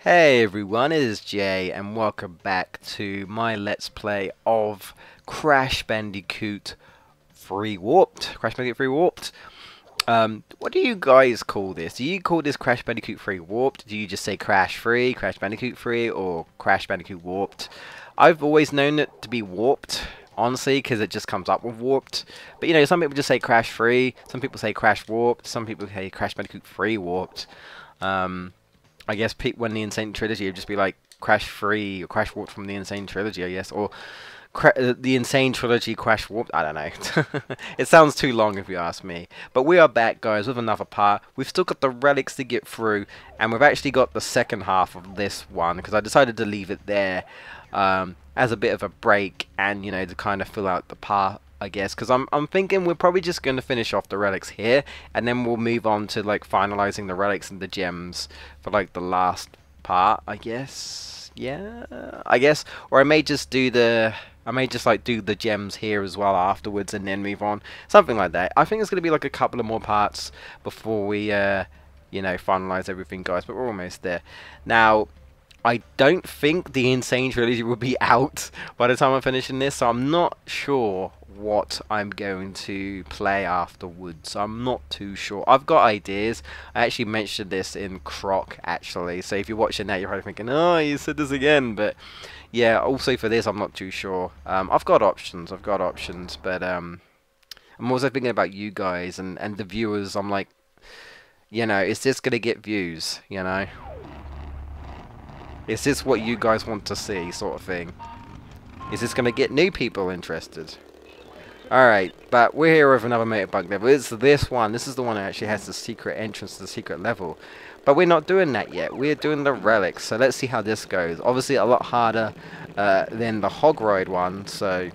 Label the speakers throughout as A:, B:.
A: Hey everyone, it is Jay and welcome back to my Let's Play of Crash Bandicoot Free Warped. Crash Bandicoot Free Warped. What do you guys call this? Do you call this Crash Bandicoot Free Warped? Do you just say Crash Free, Crash Bandicoot Free, or Crash Bandicoot Warped? I've always known it to be Warped, honestly, because it just comes up with Warped. But you know, some people just say Crash Free, some people say Crash Warped, some people say Crash Bandicoot Free Warped. I guess when the N.Sane Trilogy would just be like Crash Free or Crash Warped from the N.Sane Trilogy, I guess, or the N.Sane Trilogy Crash Warped. I don't know. It sounds too long if you ask me. But we are back, guys, with another part. We've still got the relics to get through, and we've actually got the second half of this one because I decided to leave it there as a bit of a break and, you know, to kind of fill out the part, I guess, because I'm thinking we're probably just going to finish off the relics here, and then we'll move on to like finalizing the relics and the gems for like the last part, I guess. Yeah, I guess, or I may just do the gems here as well afterwards and then move on, something like that. I think it's going to be like a couple of more parts before we you know, finalize everything, guys, but we're almost there now. I don't think the N.Sane Trilogy will be out by the time I'm finishing this, so I'm not sure what I'm going to play afterwards. I'm not too sure. I've got ideas. I actually mentioned this in Croc, actually, so if you're watching that, you're probably thinking, oh, you said this again, but yeah, also for this, I'm not too sure. I've got options, but I'm also thinking about you guys and the viewers. I'm like, you know, is this going to get views, you know? Is this what you guys want to see, sort of thing? Is this going to get new people interested? Alright, but we're here with another motorbike level. It's this one. This is the one that actually has the secret entrance to the secret level. But we're not doing that yet. We're doing the relics. So let's see how this goes. Obviously a lot harder than the hog ride one, so...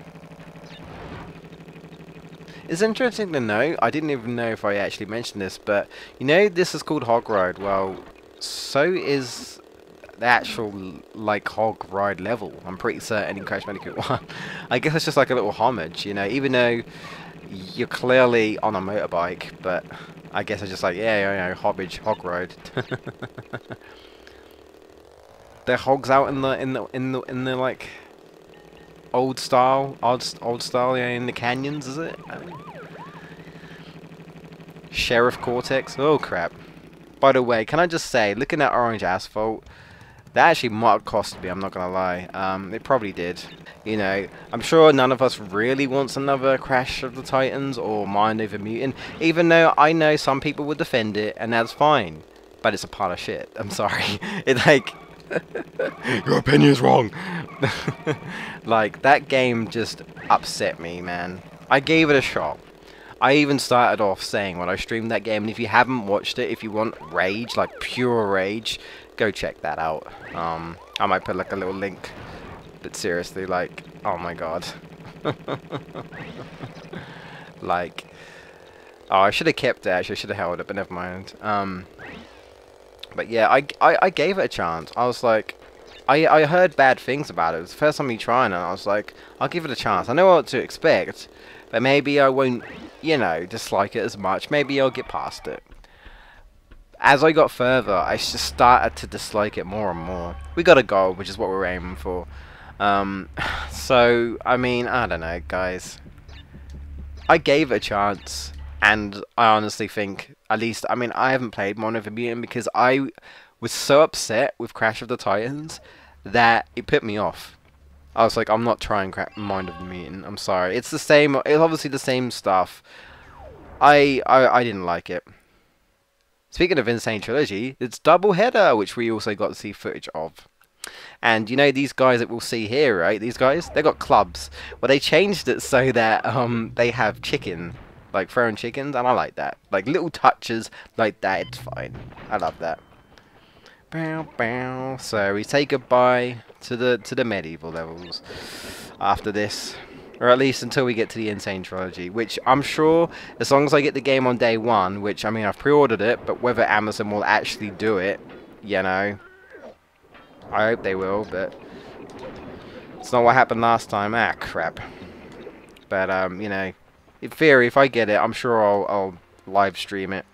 A: It's interesting to know. I didn't even know if I actually mentioned this, but you know this is called hog ride. Well, so is the actual like hog ride level, I'm pretty certain, in Crash Bandicoot 1. I guess it's just like a little homage, you know, even though you're clearly on a motorbike, but I guess it's just like, yeah, you know, homage, hog ride. They're hogs out in the like old style, yeah, in the canyons, is it? Sheriff Cortex. Oh crap. By the way, can I just say, looking at orange asphalt, that actually might have cost me, I'm not gonna lie. It probably did. You know, I'm sure none of us really wants another Crash of the Titans or Mind Over Mutant, even though I know some people would defend it, and that's fine. But it's a pile of shit. I'm sorry. It's like... Your opinion's wrong. Like, that game just upset me, man. I gave it a shot. I even started off saying when I streamed that game, and if you haven't watched it, if you want rage, like pure rage, go check that out. I might put like a little link, but seriously, like, oh my god. Like, oh, I should have kept it, actually. I should have held it, but never mind. But yeah, I gave it a chance. I was like, I heard bad things about it. It was the first time me trying it, and I was like, I'll give it a chance. I know what to expect, but maybe I won't, you know, dislike it as much. Maybe I'll get past it. As I got further, I just started to dislike it more and more. We got a goal, which is what we're aiming for. So, I mean, I don't know, guys. I gave it a chance, and I honestly think, at least, I mean, I haven't played Mind Over Mutant because I was so upset with Crash of the Titans that it put me off. I was like, I'm not trying Mind Over Mutant. I'm sorry. It's the same. It's obviously the same stuff. I didn't like it. Speaking of N.Sane Trilogy, it's Double Header, which we also got to see footage of. And you know these guys that we'll see here, right? These guys, they got clubs. Well, they changed it so that they have chicken, like throwing chickens, and I like that. Like little touches like that, it's fine. I love that. Bow, bow. So we say goodbye to the medieval levels after this. Or at least until we get to the N.Sane Trilogy, which I'm sure, as long as I get the game on day one, which, I mean, I've pre-ordered it, but whether Amazon will actually do it, you know, I hope they will, but it's not what happened last time. Ah, crap. But, you know, in theory, if I get it, I'm sure I'll live stream it.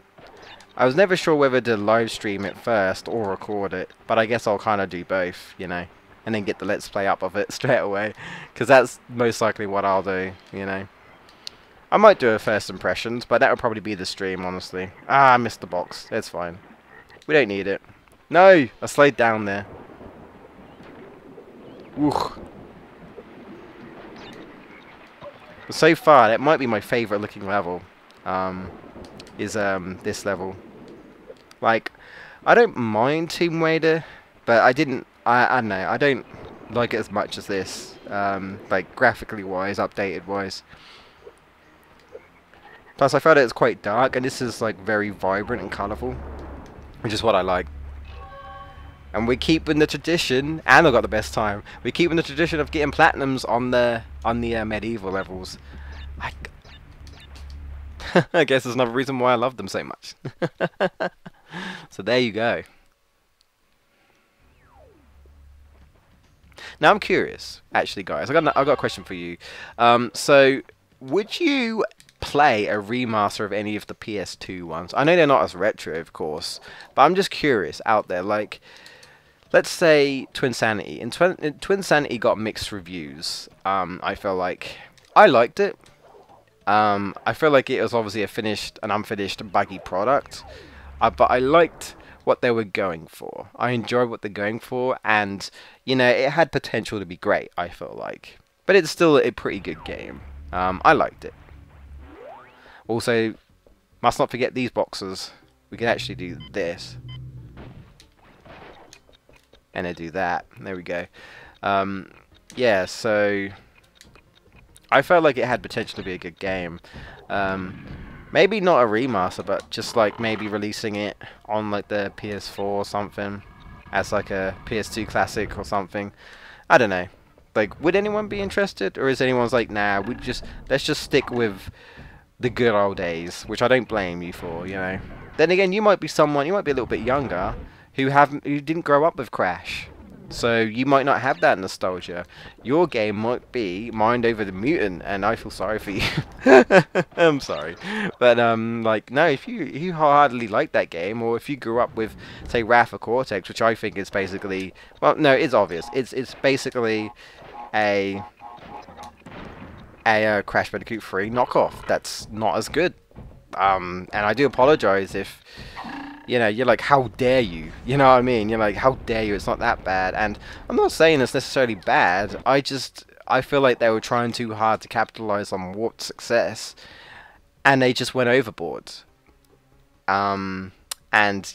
A: I was never sure whether to live stream it first or record it, but I guess I'll kind of do both, you know, and then get the Let's Play up of it straight away, because that's most likely what I'll do, you know. I might do a first impressions, but that would probably be the stream, honestly. Ah, I missed the box. It's fine. We don't need it. No! I slid down there. Woof. But so far, that might be my favourite looking level. Is this level. Like, I don't mind Tomb Raider, but I don't know, I don't like it as much as this. Like, graphically wise, updated wise. Plus, I felt it was quite dark, and this is, like, very vibrant and colourful, which is what I like. And we're keeping the tradition, and I got the best time. We're keeping the tradition of getting platinums on the medieval levels. I guess there's another reason why I love them so much. So there you go. Now I'm curious, actually, guys. I got a question for you. So would you play a remaster of any of the PS2 ones? I know they're not as retro, of course, but I'm just curious out there. Like, let's say Twinsanity. And Twinsanity got mixed reviews. I feel like I liked it. I feel like it was obviously an unfinished, buggy product. But I liked what they were going for. I enjoyed what they're going for, and you know, it had potential to be great, I feel like. But it's still a pretty good game. I liked it. Also, must not forget these boxes. We can actually do this. And then do that. There we go. Yeah, so I felt like it had potential to be a good game. Maybe not a remaster, but just like maybe releasing it on like the PS4 or something as like a PS2 classic or something. I don't know. Like, would anyone be interested, or is anyone's like, nah, let's just stick with the good old days, which I don't blame you for, you know. Then again, you might be a little bit younger who didn't grow up with Crash. So you might not have that nostalgia. Your game might be Mind Over the Mutant, and I feel sorry for you. I'm sorry, but like, no, if you wholeheartedly like that game, or if you grew up with, say, Wrath of Cortex, which I think is basically, well, no, it's obvious. It's basically a Crash Bandicoot 3 knockoff. That's not as good. And I do apologize if, you know, you're like, how dare you? You know what I mean? You're like, how dare you? It's not that bad. And I'm not saying it's necessarily bad. I feel like they were trying too hard to capitalize on Warped success, and they just went overboard. And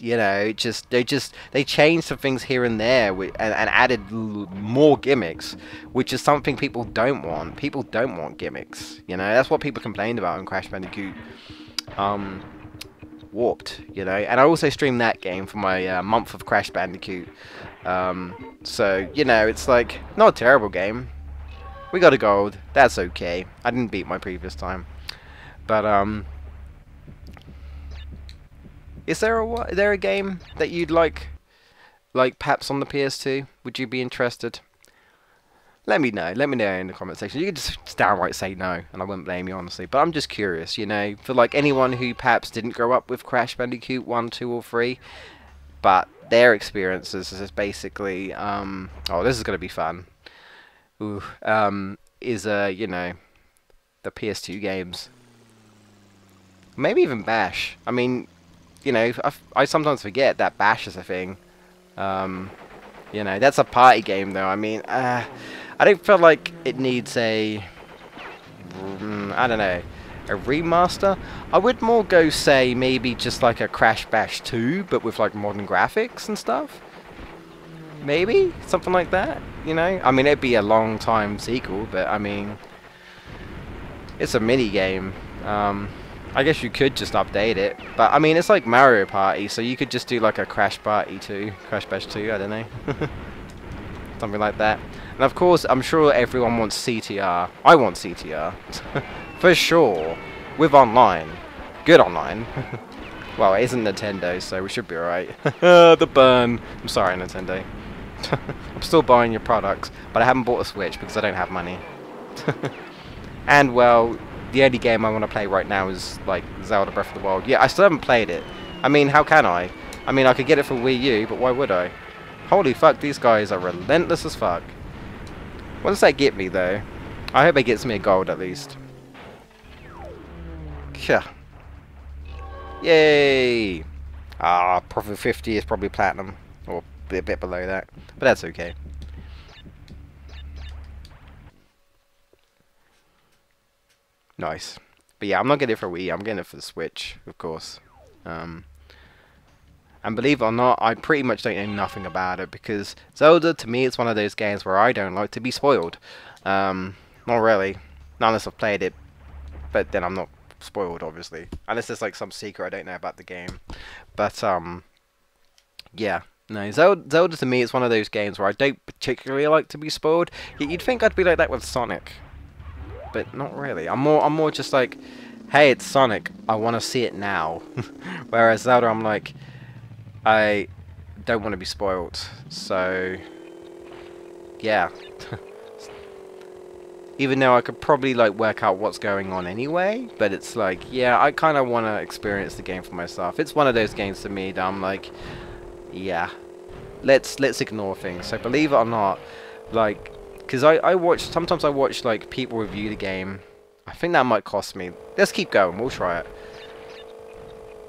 A: you know, they changed some things here and there, and added more gimmicks, which is something people don't want. People don't want gimmicks. You know, that's what people complained about in Crash Bandicoot. Warped, you know, and I also streamed that game for my month of Crash Bandicoot. So, you know, it's like, not a terrible game. We got a gold. That's okay. I didn't beat my previous time. But, is there a game that you'd like perhaps on the PS2? Would you be interested? Let me know. Let me know in the comment section. You can just downright say no, and I wouldn't blame you, honestly. But I'm just curious, you know, for like anyone who perhaps didn't grow up with Crash Bandicoot 1, 2, or 3, but their experiences is basically, oh, this is gonna be fun. Ooh, you know, the PS2 games, maybe even Bash. I mean, you know, I sometimes forget that Bash is a thing. You know, that's a party game, though. I mean, I don't feel like it needs I don't know, a remaster. I would more go, say, maybe just like a Crash Bash 2, but with like modern graphics and stuff. Maybe something like that, you know. I mean, it'd be a long time sequel, but I mean, it's a mini game. I guess you could just update it, but I mean, it's like Mario Party, so you could just do like a Crash Party 2, Crash Bash 2, I don't know. Something like that. And of course, I'm sure everyone wants CTR. I want CTR. For sure. With online. Good online. Well, it isn't Nintendo, so we should be alright. The burn. I'm sorry, Nintendo. I'm still buying your products, but I haven't bought a Switch because I don't have money. And, well, the only game I want to play right now is, like, Zelda Breath of the Wild. Yeah, I still haven't played it. I mean, how can I? I mean, I could get it for Wii U, but why would I? Holy fuck, these guys are relentless as fuck. What does that get me, though? I hope it gets me a gold, at least. Yeah. Yay! Ah, profit 50 is probably platinum. Or a bit below that. But that's okay. Nice. But yeah, I'm not getting it for Wii, I'm getting it for the Switch, of course. And believe it or not, I pretty much don't know nothing about it, because Zelda, to me, it's one of those games where I don't like to be spoiled. Not really. Not unless I've played it, but then I'm not spoiled, obviously. Unless there's like some secret I don't know about the game. But, yeah. No, Zelda to me is one of those games where I don't particularly like to be spoiled. You'd think I'd be like that with Sonic, but not really. I'm more just like, hey, it's Sonic, I want to see it now. Whereas Zelda, I'm like, I don't want to be spoiled. So, yeah. Even though I could probably like work out what's going on anyway, but it's like, yeah, I kind of want to experience the game for myself. It's one of those games to me that I'm like, yeah, let's ignore things. So believe it or not, like, because sometimes I watch like people review the game. I think that might cost me. Let's keep going, we'll try it.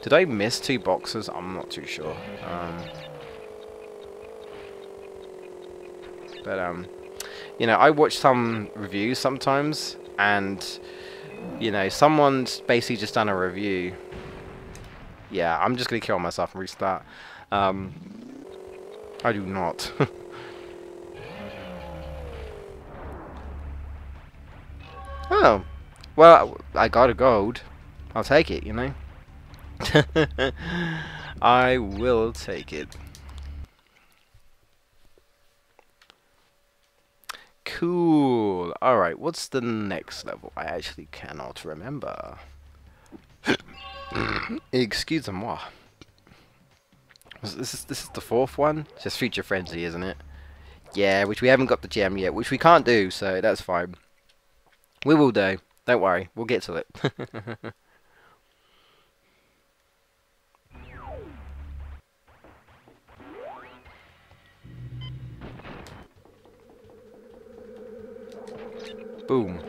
A: Did I miss 2 boxes? I'm not too sure. You know, I watch some reviews sometimes, and you know, someone's basically just done a review. Yeah, I'm just gonna kill myself and restart. I do not. Oh, well, I got a gold. I'll take it, you know. I will take it. Cool. Alright, what's the next level? I actually cannot remember. Excuse-moi. This is the 4th one? It's just Future Frenzy, isn't it? Yeah, which we haven't got the gem yet, which we can't do, so that's fine. We will do. Don't worry, we'll get to it. Boom.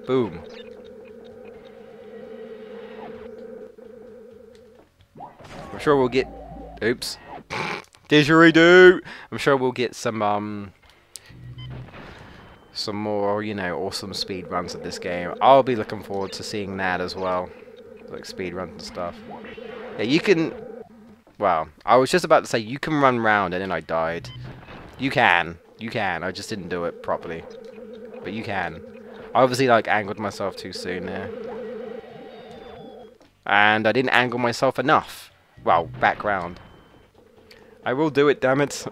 A: Boom. I'm sure we'll get... Oops. Didgeridoo! I'm sure we'll get some more, you know, awesome speed runs of this game. I'll be looking forward to seeing that as well. Like speed runs and stuff. Yeah, you can... Well, I was just about to say you can run round, and then I died. You can. You can. I just didn't do it properly. But you can. I obviously like angled myself too soon there. And I didn't angle myself enough. Well, background. I will do it, damn it.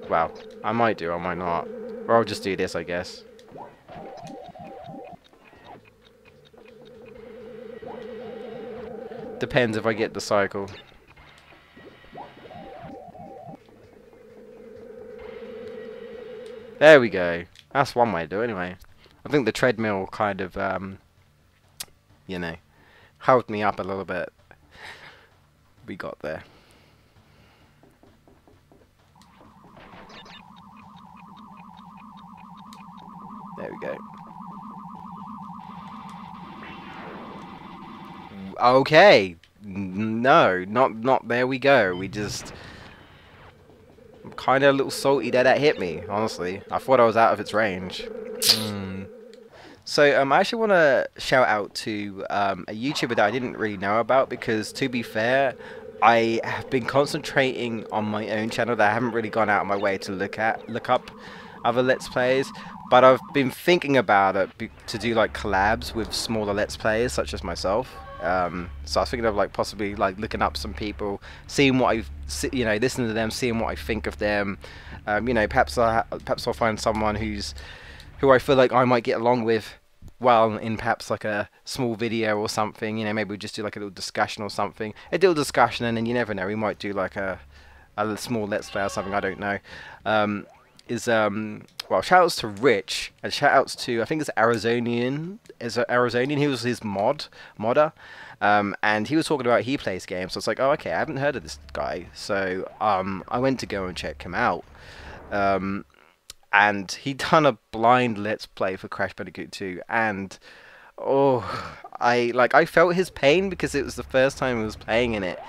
A: Well, I might do, I might not. Or I'll just do this, I guess. Depends if I get the cycle. There we go. That's one way to do it anyway. I think the treadmill kind of, you know, held me up a little bit. We got there. There we go. Okay. No, not there we go. We just... I'm kind of a little salty that hit me, honestly. I thought I was out of its range. So, I actually want to shout out to a YouTuber that I didn't really know about, because, to be fair, I have been concentrating on my own channel that I haven't really gone out of my way to look up other Let's Plays, but I've been thinking about it to do, like, collabs with smaller Let's Players, such as myself. So I was thinking of, like, possibly, like, looking up some people, seeing what you know, listening to them, seeing what I think of them. You know, perhaps I'll find someone who I feel like I might get along with well in perhaps like a small video or something. You know, maybe we just do like a little discussion or something. A little discussion, and then you never know, we might do like a small Let's Play or something, I don't know. is well, shout outs to Rich and shout outs to, I think it's Arizonian. Is it Arizonian? He was his modder. And he was talking about he plays games. So it's like, oh, okay, I haven't heard of this guy. So I went to go and check him out. And he'd done a blind let's play for Crash Bandicoot 2, and oh, I felt his pain because it was the first time he was playing it,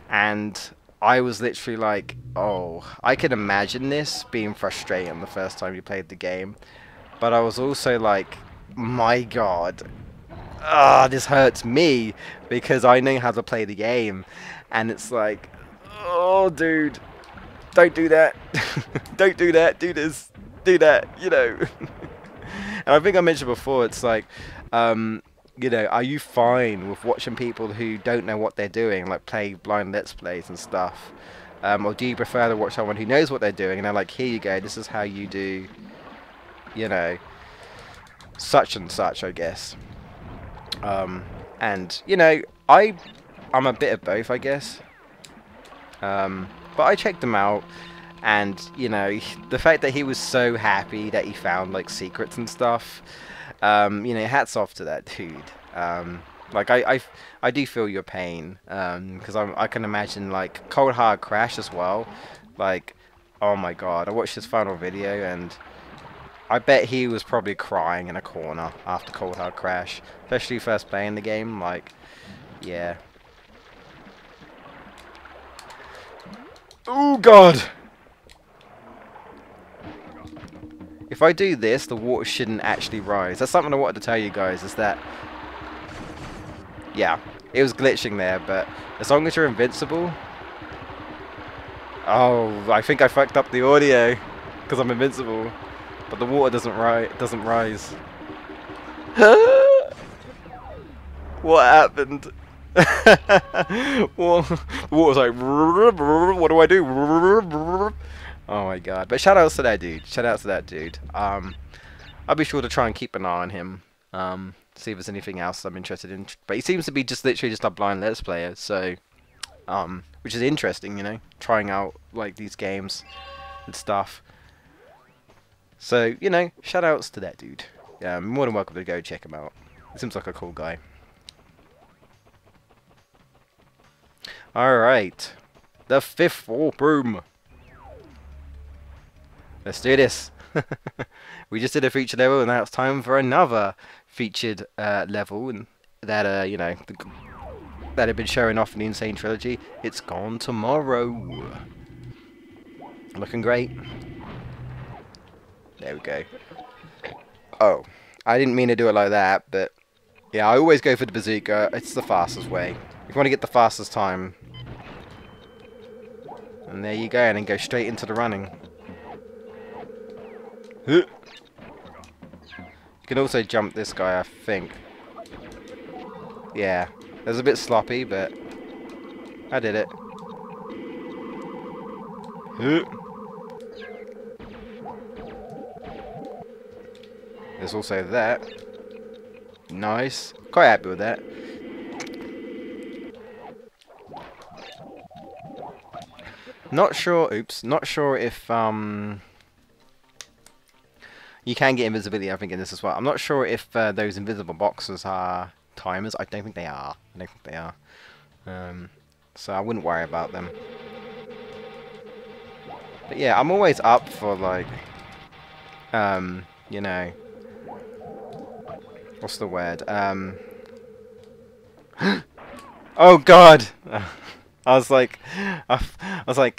A: and I was literally like, oh, I can imagine this being frustrating the first time you played the game, but I was also like, my God, this hurts me because I know how to play the game, and it's like, oh, dude. Don't do that. Don't do that. Do this. Do that. You know. And I think I mentioned before, it's like, you know, are you fine with watching people who don't know what they're doing, like play blind let's plays and stuff? Or do you prefer to watch someone who knows what they're doing and they're like, here you go, this is how you do, you know, such and such, I guess. And, you know, I'm a bit of both, I guess. But I checked him out, and you know, the fact that he was so happy that he found like secrets and stuff, you know, hats off to that dude. Like I do feel your pain, because I can imagine like Cold Hard Crash as well. Like, oh my God, I watched his final video and I bet he was probably crying in a corner after Cold Hard Crash, especially first playing the game. Like, yeah. Oh God! If I do this, the water shouldn't actually rise. That's something I wanted to tell you guys, is that, yeah, it was glitching there, but as long as you're invincible... Oh, I think I fucked up the audio because I'm invincible, but the water doesn't rise. What happened? Well, the water's like, what do I do? Oh my God. But shout outs to that dude. Shout outs to that dude. I'll be sure to try and keep an eye on him. See if there's anything else I'm interested in. But he seems to be just literally just a blind let's player, so which is interesting, you know, trying out like these games and stuff. So, you know, shout outs to that dude. Yeah, I'm more than welcome to go check him out. He seems like a cool guy. Alright, the 5th warp room. Let's do this. We just did a featured level, and now it's time for another featured level, and that you know, that had been showing off in the N.Sane Trilogy. It's Gone Tomorrow. Looking great. There we go. Oh, I didn't mean to do it like that, but yeah, I always go for the bazooka. It's the fastest way. If you want to get the fastest time. And there you go, and then go straight into the running. You can also jump this guy, I think. Yeah, it was a bit sloppy, but I did it. There's also that. Nice. Quite happy with that. Not sure, oops, not sure if you can get invisibility, I think, in this as well. I'm not sure if those invisible boxes are timers. I don't think they are. I don't think they are. So I wouldn't worry about them. But yeah, I'm always up for, like, you know, what's the word? Oh God! I was like,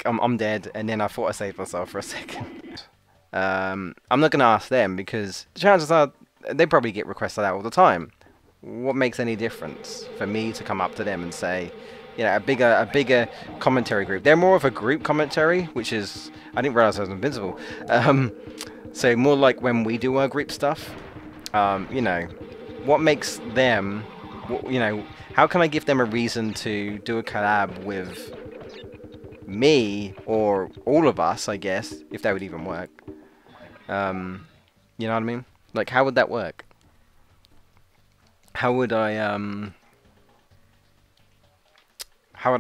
A: I'm dead, and then I thought I saved myself for a second. I'm not gonna ask them because the chances are they probably get requests like that all the time. What makes any difference for me to come up to them and say, you know, a bigger commentary group? They're more of a group commentary, which is, I didn't realize I was invincible. So more like when we do our group stuff. You know, what makes them, you know, how can I give them a reason to do a collab with me, or all of us, I guess, if that would even work. You know what I mean? Like, how would that work? How would I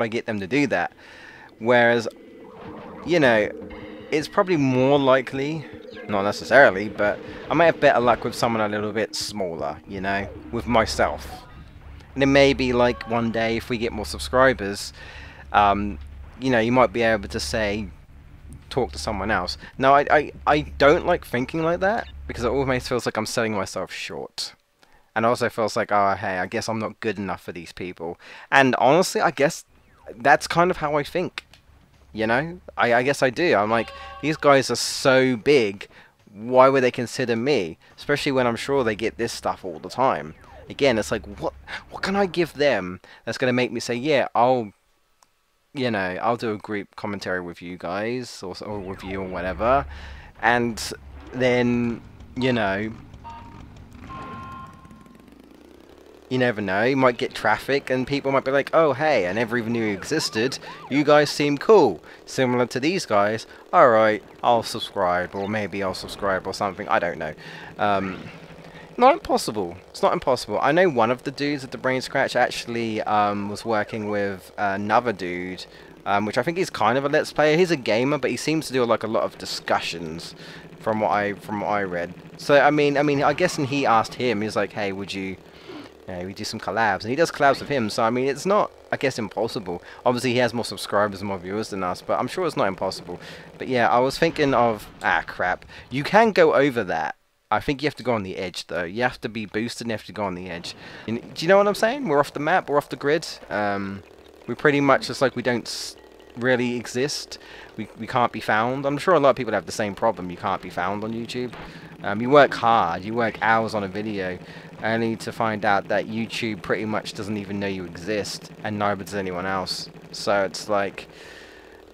A: get them to do that? Whereas you know, it's probably more likely, not necessarily, but I might have better luck with someone a little bit smaller, you know, with myself. And then maybe, like, one day, if we get more subscribers, you know, you might be able to say, talk to someone else. Now, I don't like thinking like that, because it almost feels like I'm selling myself short. And it also feels like, oh, hey, I guess I'm not good enough for these people. And honestly, I guess that's kind of how I think. You know? I guess I do. I'm like, these guys are so big, why would they consider me? Especially when I'm sure they get this stuff all the time. Again, it's like, what can I give them that's going to make me say, yeah, you know, I'll do a group commentary with you guys, or with you, or whatever. And then, you know, you never know, you might get traffic and people might be like, oh hey, I never even knew you existed, you guys seem cool, similar to these guys, alright, I'll subscribe, or maybe I'll subscribe or something, I don't know. Not impossible, it's not impossible. I know one of the dudes at the Brain Scratch actually was working with another dude, which I think he's kind of a Let's Player. He's a gamer, but he seems to do like a lot of discussions from what I read. So I mean I guess, and he asked him, he's like, hey, would you, we do some collabs, and he does collabs with him, so I mean, it's not, I guess, impossible. Obviously, he has more subscribers and more viewers than us, but I'm sure it's not impossible. But yeah, I was thinking of, crap, you can go over that. I think you have to go on the edge, though. You have to be boosted and you have to go on the edge. Do you know what I'm saying? We're off the map, we're off the grid. We're pretty much just like we don't really exist. We can't be found. I'm sure a lot of people have the same problem. You can't be found on YouTube. You work hard, you work hours on a video, only to find out that YouTube pretty much doesn't even know you exist, and neither does anyone else. So it's like,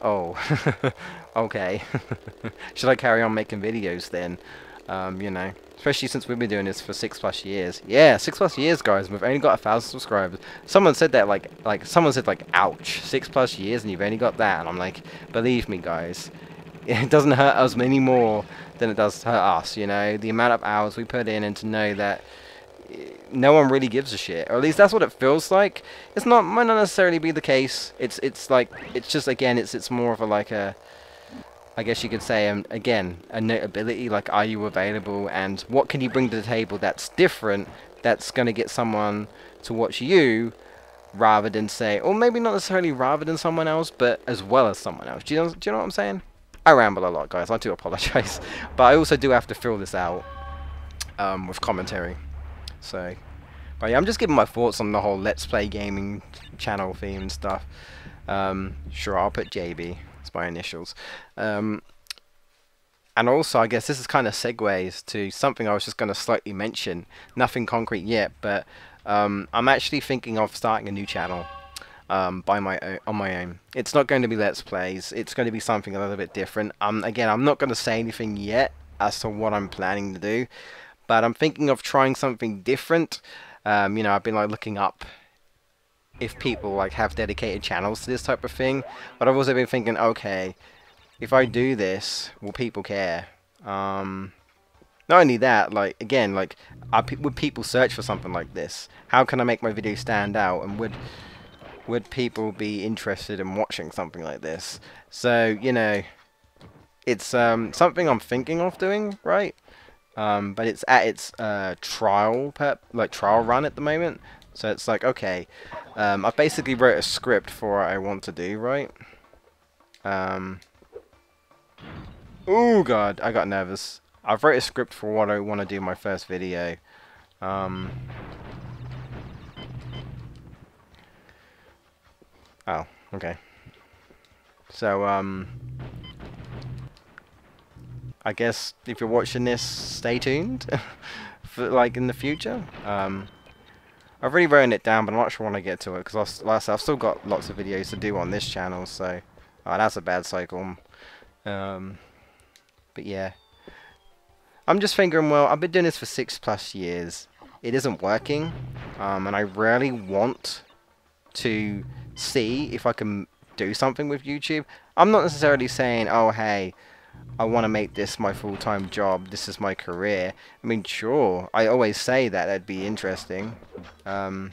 A: oh, okay. Should I carry on making videos then? You know, especially since we've been doing this for 6+ years. Yeah, 6+ years, guys. We've only got 1,000 subscribers. Someone said that, like someone said, like, ouch, 6+ years and you've only got that. And I'm like, believe me, guys, it doesn't hurt us any more than it does hurt us. You know, the amount of hours we put in, and to know that no one really gives a shit, or at least that's what it feels like. It's not, might not necessarily be the case. It's like, it's just, again, it's more of a, like a, I guess you could say, again, a notability, like, are you available, and what can you bring to the table that's different, that's going to get someone to watch you, rather than say, or maybe not necessarily rather than someone else, but as well as someone else. Do you know what I'm saying? I ramble a lot, guys, I do apologize, but I also do have to fill this out with commentary. So, but yeah, I'm just giving my thoughts on the whole Let's Play gaming channel theme and stuff. Sure, I'll put JB. My initials. And also, I guess this is kind of segues to something I was just going to slightly mention. Nothing concrete yet, but I'm actually thinking of starting a new channel on my own. It's not going to be Let's Plays. It's going to be something a little bit different. Again, I'm not going to say anything yet as to what I'm planning to do, but I'm thinking of trying something different. You know, I've been like looking up if people like have dedicated channels to this type of thing, but I've also been thinking, okay, if I do this, will people care? Not only that, like, again, like, would people search for something like this? How can I make my video stand out, and would people be interested in watching something like this? So, you know, it's something I'm thinking of doing, right? But it's at its trial run at the moment. So it's like, okay, I basically wrote a script for what I want to do, right? Oh god, I got nervous. I've wrote a script for what I want to do in my first video. Oh, okay. So, I guess if you're watching this, stay tuned for, like, in the future. I've already written it down, but I'm not sure when I get to it, because like I said, I've still got lots of videos to do on this channel, so that's a bad cycle. But yeah, I'm just thinking, well, I've been doing this for 6+ years. It isn't working, and I really want to see if I can do something with YouTube. I'm not necessarily saying, oh, hey, I want to make this my full-time job, this is my career. I mean, sure, I always say that, that'd be interesting. Not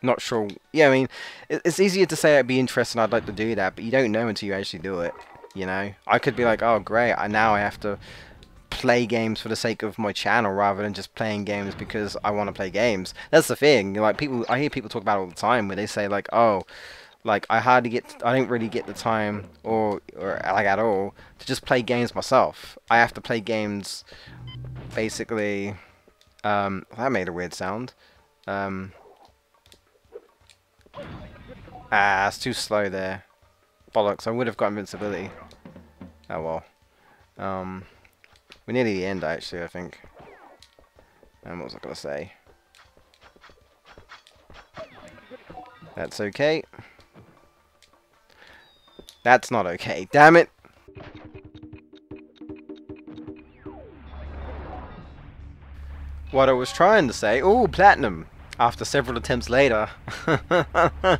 A: Not sure. Yeah, I mean, it's easier to say it'd be interesting, I'd like to do that, but you don't know until you actually do it, you know? I could be like, oh great, now I have to play games for the sake of my channel rather than just playing games because I want to play games. That's the thing. Like, I hear people talk about it all the time where they say like, oh, like I don't really get the time or like at all to just play games myself. I have to play games basically. That made a weird sound. It's too slow there. Bollocks, I would have got invincibility. Oh well. We're nearly the end, actually, I think. What was I going to say? That's okay. That's not okay. Damn it! What I was trying to say... Ooh, platinum! After several attempts later. For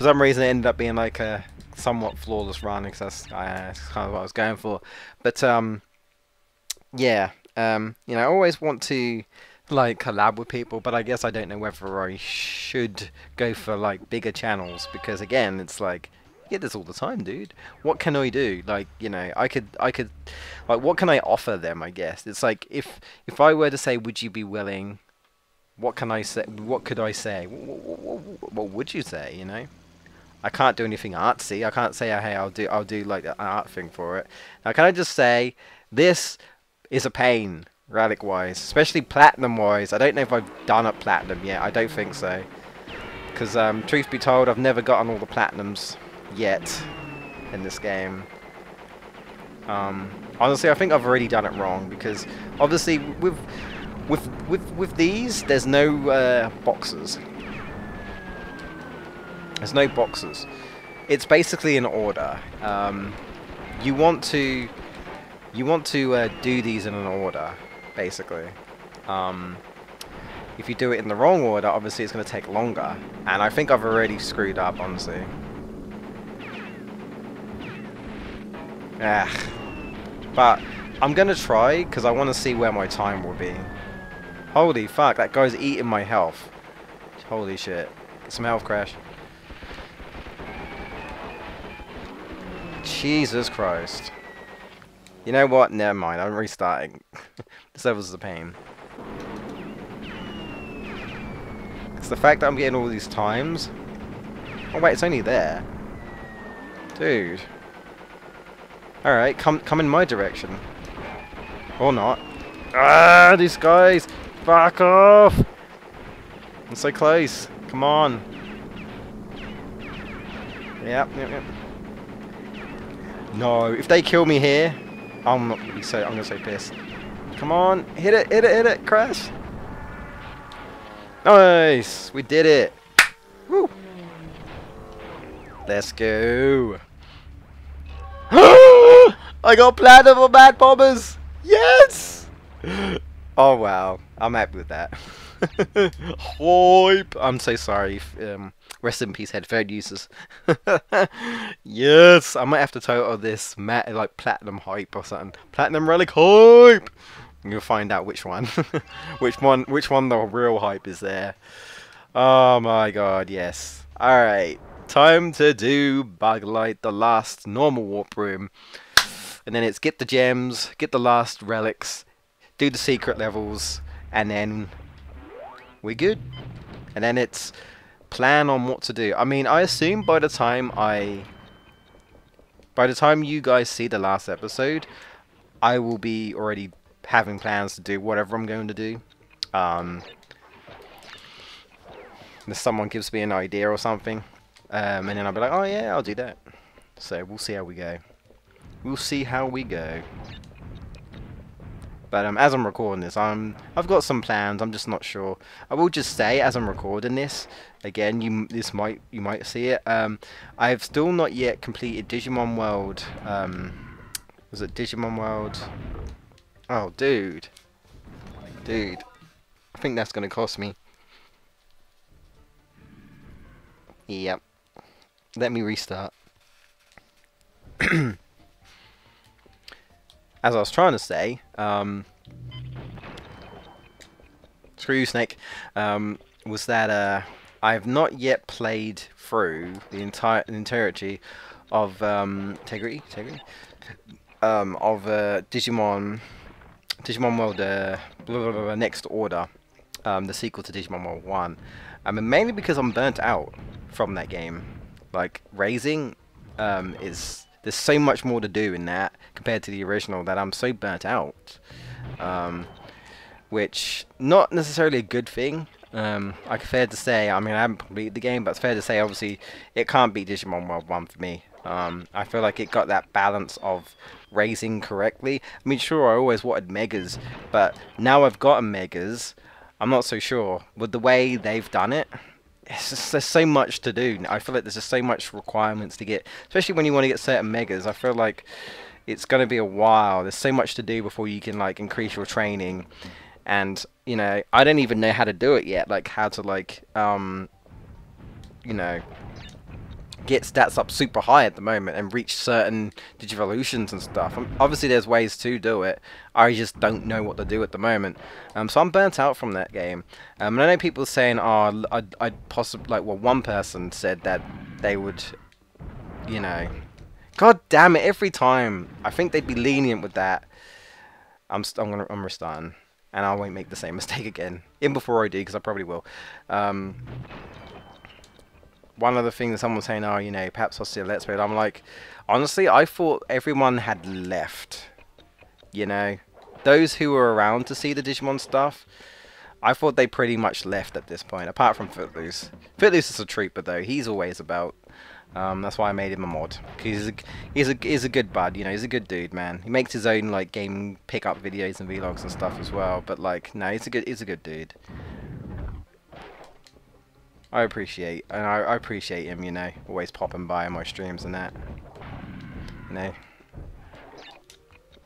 A: some reason, it ended up being like a somewhat flawless run, because that's kind of what I was going for. But, yeah, you know, I always want to like collab with people, but I guess I don't know whether I should go for like bigger channels because again, it's like you get this all the time, dude. What can I do? Like, you know, I could like what can I offer them? I guess it's like if I were to say, would you be willing? What can I say? What could I say? What would you say? You know, I can't do anything artsy. I can't say, hey, I'll do like an art thing for it. Now, can I just say this? Is a pain, relic wise, especially platinum wise. I don't know if I've done up platinum yet. I don't think so, because truth be told, I've never gotten all the platinums yet in this game. Honestly, I think I've already done it wrong because obviously with these, there's no boxes. There's no boxes. It's basically an order. You want to do these in an order, basically. If you do it in the wrong order, obviously it's going to take longer. And I think I've already screwed up, honestly. But I'm going to try, because I want to see where my time will be. Holy fuck, that guy's eating my health. Holy shit. Get some health, Crash. Jesus Christ. You know what? Never mind. I'm restarting. This level's a pain. It's the fact that I'm getting all these times. Oh wait, it's only there. Dude. Alright, come in my direction. Or not. Ah, these guys! Fuck off! I'm so close. Come on. Yep. No, if they kill me here, I'm gonna be so pissed. Come on, hit it, Crash. Nice, we did it. Woo. Let's go. I got platinum on Mad Bombers. Yes. Oh wow, I'm happy with that. Hype. I'm so sorry. Rest in peace, headphone users. Yes, I might have to title this like platinum hype or something. Platinum relic hype. You'll find out which one, which one the real hype is there. Oh my god, yes. All right, time to do Bug Light, the last normal warp room, and then it's get the gems, get the last relics, do the secret levels, and then we're good. And then it's plan on what to do. I mean, I assume by the time you guys see the last episode, I will be already having plans to do whatever I'm going to do. If someone gives me an idea or something, and then I'll be like, oh yeah, I'll do that. So we'll see how we go. We'll see how we go. But as I'm recording this, I've got some plans. I'm just not sure. I will just say, as I'm recording this, again, you might see it. I've still not yet completed Digimon World. Was it Digimon World? Oh, dude, I think that's gonna cost me. Yep. Let me restart. As I was trying to say, screw you, Snake, was that I have not yet played through the entirety of Digimon World Next Order, the sequel to Digimon World 1. Mainly because I'm burnt out from that game. Like, raising is... There's so much more to do in that compared to the original that I'm so burnt out. Which, not necessarily a good thing. Like, fair to say, I mean, I haven't completed the game, but it's fair to say, obviously, it can't beat Digimon World 1 for me. I feel like it got that balance of raising correctly. I mean, sure, I always wanted Megas, but now I've gotten Megas, I'm not so sure. With the way they've done it, it's just, there's so much to do. I feel like there's just so much requirements to get, especially when you want to get certain Megas. I feel like it's going to be a while. There's so much to do before you can, like, increase your training. And, you know, I don't even know how to do it yet. Like, how to, like, you know, get stats up super high at the moment and reach certain Digivolutions and stuff. Obviously, there's ways to do it. I just don't know what to do at the moment. So I'm burnt out from that game. And I know people saying, oh, I'd possibly, like, well, one person said that they would, you know, God damn it, every time. I think they'd be lenient with that. I'm restarting. And I won't make the same mistake again. Even before I do, because I probably will. One other thing that someone was saying, oh, you know, perhaps I'll see a Let's Play. I'm like, honestly, I thought everyone had left. You know? Those who were around to see the Digimon stuff, I thought they pretty much left at this point. Apart from Footloose. Footloose is a trooper, though. He's always about. That's why I made him a mod. He's a good bud, you know. He's a good dude, man. He makes his own like game pickup videos and vlogs and stuff as well. But like, no, he's a good dude. I appreciate him, you know, always popping by on my streams and that. You know.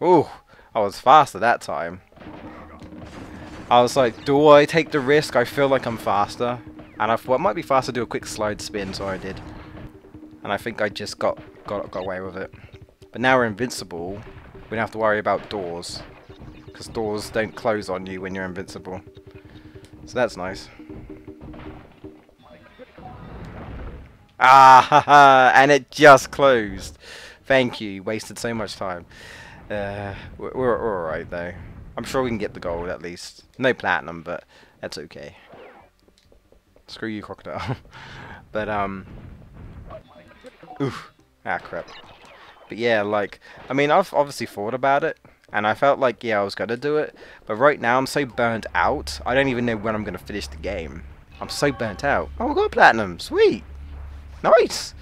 A: Ooh, I was faster that time. I was like, do I take the risk? I feel like I'm faster, and I thought it might be faster to do a quick slide spin, so I did. And I think I just got away with it. But now we're invincible. We don't have to worry about doors. Because doors don't close on you when you're invincible. So that's nice. Ah, haha, and it just closed. Thank you. Wasted so much time. We're alright though. I'm sure we can get the gold at least. No platinum, but that's okay. Screw you, crocodile. But, oof. Ah, crap. But yeah, like, I mean, I've obviously thought about it, and I felt like, yeah, I was gonna do it, but right now I'm so burnt out, I don't even know when I'm gonna finish the game. I'm so burnt out. Oh, I got platinum. Sweet. Nice.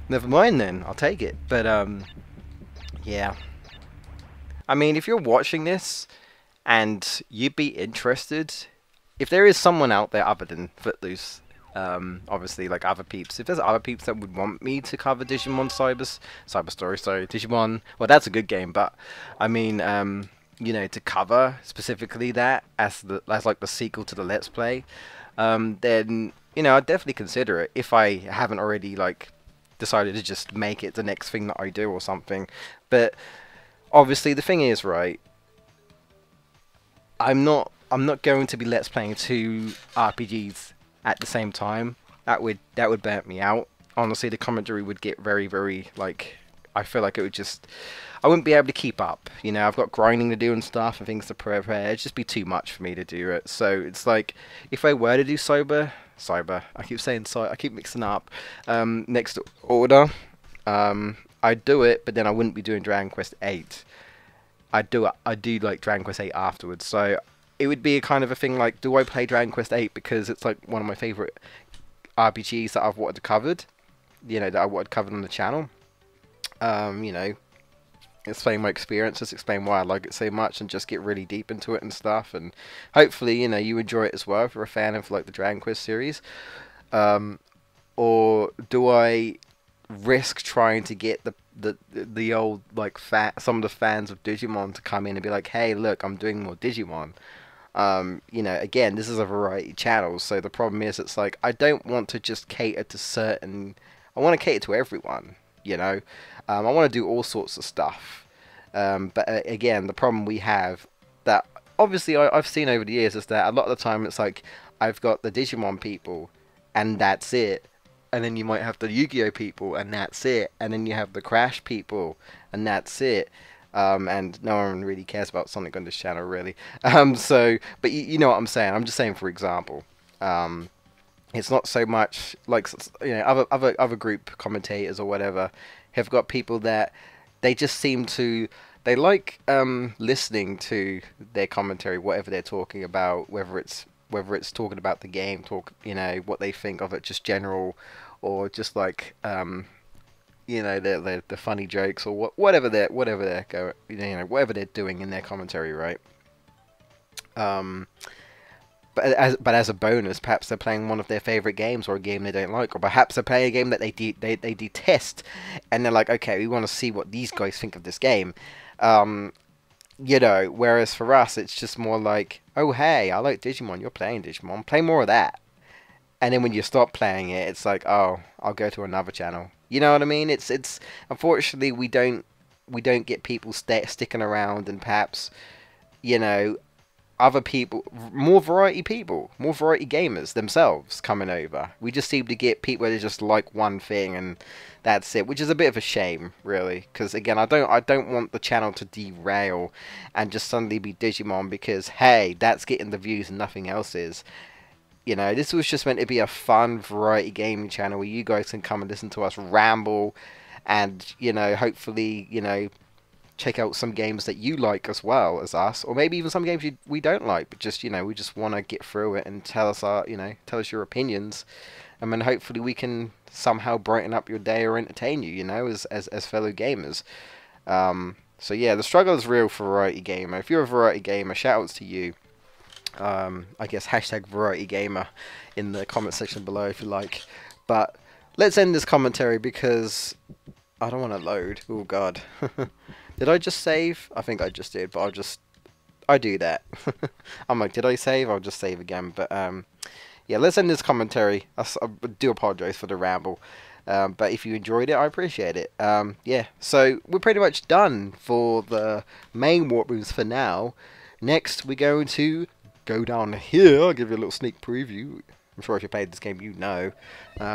A: Never mind then. I'll take it. But, yeah. I mean, if you're watching this, and you'd be interested, if there is someone out there other than Footloose, obviously, like other peeps. If there's other peeps that would want me to cover Digimon Cyber Story, sorry, Digimon, well, that's a good game, but I mean, you know, to cover specifically that as like the sequel to the Let's Play, then you know, I'd definitely consider it if I haven't already like decided to just make it the next thing that I do or something. But obviously, the thing is, right? I'm not going to be Let's Playing 2 RPGs at the same time. That would burn me out. Honestly, the commentary would get very, very, like, I feel like it would just, I wouldn't be able to keep up. You know, I've got grinding to do and stuff and things to prepare. It'd just be too much for me to do it. So it's like, if I were to do Cyber, I keep saying I keep mixing up. Next Order, I'd do it, but then I wouldn't be doing Dragon Quest 8. I do like Dragon Quest 8 afterwards. So it would be a kind of a thing like, do I play Dragon Quest 8 because it's like one of my favorite RPGs that I've wanted covered, you know, that I wanted covered on the channel. You know, explain my experiences, explain why I like it so much, and just get really deep into it and stuff. And hopefully, you know, you enjoy it as well if you're a fan of like the Dragon Quest series. Or do I risk trying to get the old like some of the fans of Digimon to come in and be like, hey, look, I'm doing more Digimon. You know, again, this is a variety channel, so the problem is it's like I don't want to just cater to certain. I want to cater to everyone. You know, I want to do all sorts of stuff. But again, the problem we have that obviously I've seen over the years is that a lot of the time it's like I've got the Digimon people, and that's it. And then you might have the Yu-Gi-Oh people, and that's it. And then you have the Crash people, and that's it. And no one really cares about Sonic on this channel, really. But you know what I'm saying. I'm just saying, for example, it's not so much like, you know, other group commentators or whatever have got people that they just seem to, they like listening to their commentary, whatever they're talking about, whether it's talking about the game, you know, what they think of it, just general, or just like you know, the funny jokes, or whatever they're going, you know, whatever they're doing in their commentary, right? But as a bonus, perhaps they're playing one of their favorite games, or a game they don't like, or perhaps they're playing a game that they detest, and they're like, okay, we want to see what these guys think of this game. You know, whereas for us, it's just more like, oh hey, I like Digimon, you're playing Digimon, play more of that. And then when you stop playing it, it's like, oh, I'll go to another channel. You know what I mean? It's unfortunately we don't get people sticking around, and perhaps, you know, other people, more variety gamers themselves coming over. We just seem to get people that just like one thing, and that's it, which is a bit of a shame, really, because again, I don't want the channel to derail and just suddenly be Digimon because, hey, that's getting the views and nothing else is. You know, this was just meant to be a fun variety gaming channel where you guys can come and listen to us ramble, and, you know, hopefully, you know, check out some games that you like as well as us, or maybe even some games we don't like, but just, you know, we just want to get through it and tell us your opinions, and then hopefully we can somehow brighten up your day or entertain you, you know, as fellow gamers. So yeah, the struggle is real for Variety Gamer. If you're a Variety Gamer, shout outs to you. I guess hashtag Variety Gamer in the comment section below if you like. But let's end this commentary because I don't want to load. Oh god. Did I just save? I think I just did, but I do that. I'm like, did I save? I'll just save again. But yeah, let's end this commentary. I do apologize for the ramble. But if you enjoyed it, I appreciate it. Yeah, so we're pretty much done for the main warp rooms for now. Next, we're going to go down here. I'll give you a little sneak preview. I'm sure if you played this game, you know.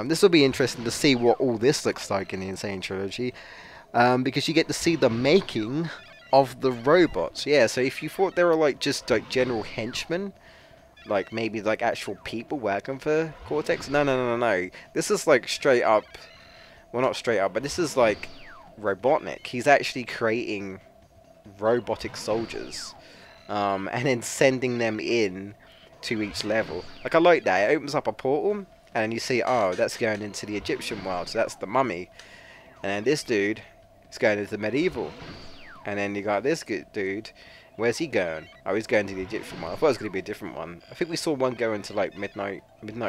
A: This will be interesting to see what all this looks like in the N.Sane Trilogy. Because you get to see the making of the robots. Yeah, so if you thought they were like just like general henchmen, like maybe like actual people working for Cortex, no. This is like straight up, well not straight up, but this is like Robotnik. He's actually creating robotic soldiers, and then sending them in to each level. Like, I like that. It opens up a portal, and you see, oh, that's going into the Egyptian world, so that's the mummy. And then this dude is going into the medieval. And then you got this good dude. Where's he going? Oh, he's going to the Egyptian one. I thought it was going to be a different one. I think we saw one go into like Midnight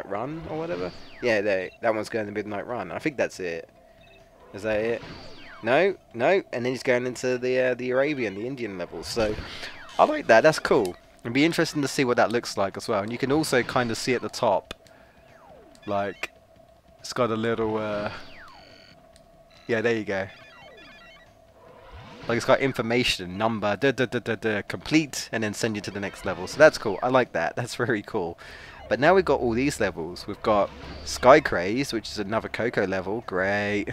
A: Run or whatever. Yeah, that one's going to Midnight Run. I think that's it. Is that it? No. And then he's going into the Arabian, the Indian levels. So I like that. That's cool. It'd be interesting to see what that looks like as well. And you can also kind of see at the top, like, it's got a little, yeah, there you go. Like, it's got information, number, complete, and then send you to the next level. So that's cool. I like that. That's very cool. But now we've got all these levels. We've got Sky Craze, which is another Coco level. Great.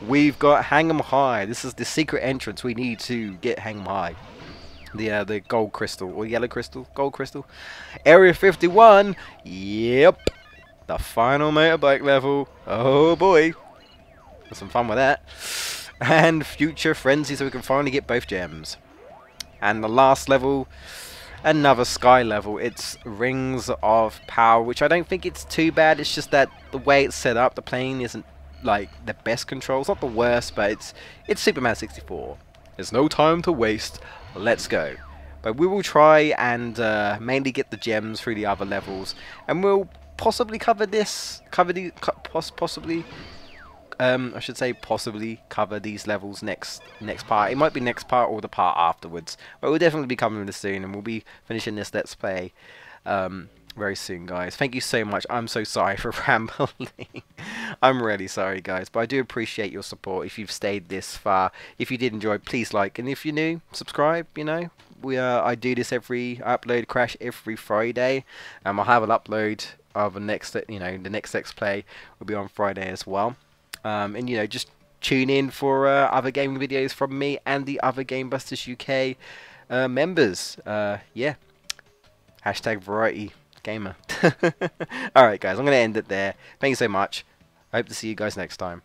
A: We've got Hang 'em High. This is the secret entrance we need to get Hang 'em High. The gold crystal, or yellow crystal, gold crystal. Area 51. Yep. The final motorbike level. Oh boy. Have some fun with that. And Future Frenzy, so we can finally get both gems. And the last level, another sky level. It's Rings of Power, which I don't think it's too bad. It's just that the way it's set up, the plane isn't like the best controls. Not the worst, but it's Superman 64. There's no time to waste. Let's go. But we will try and mainly get the gems through the other levels, and we'll possibly cover possibly cover these levels next part. It might be next part or the part afterwards, but we'll definitely be covering this soon, and we'll be finishing this Let's Play very soon, guys. Thank you so much. I'm so sorry for rambling. I'm really sorry, guys, but I do appreciate your support. If you've stayed this far, if you did enjoy, please like, and if you're new, subscribe. You know, I do this I upload Crash every Friday. I'll have an upload of the next, the next Let's Play will be on Friday as well. And just tune in for other gaming videos from me and the other Gamebusters UK members. Yeah, hashtag variety gamer. Alright guys, I'm going to end it there. Thank you so much. I hope to see you guys next time.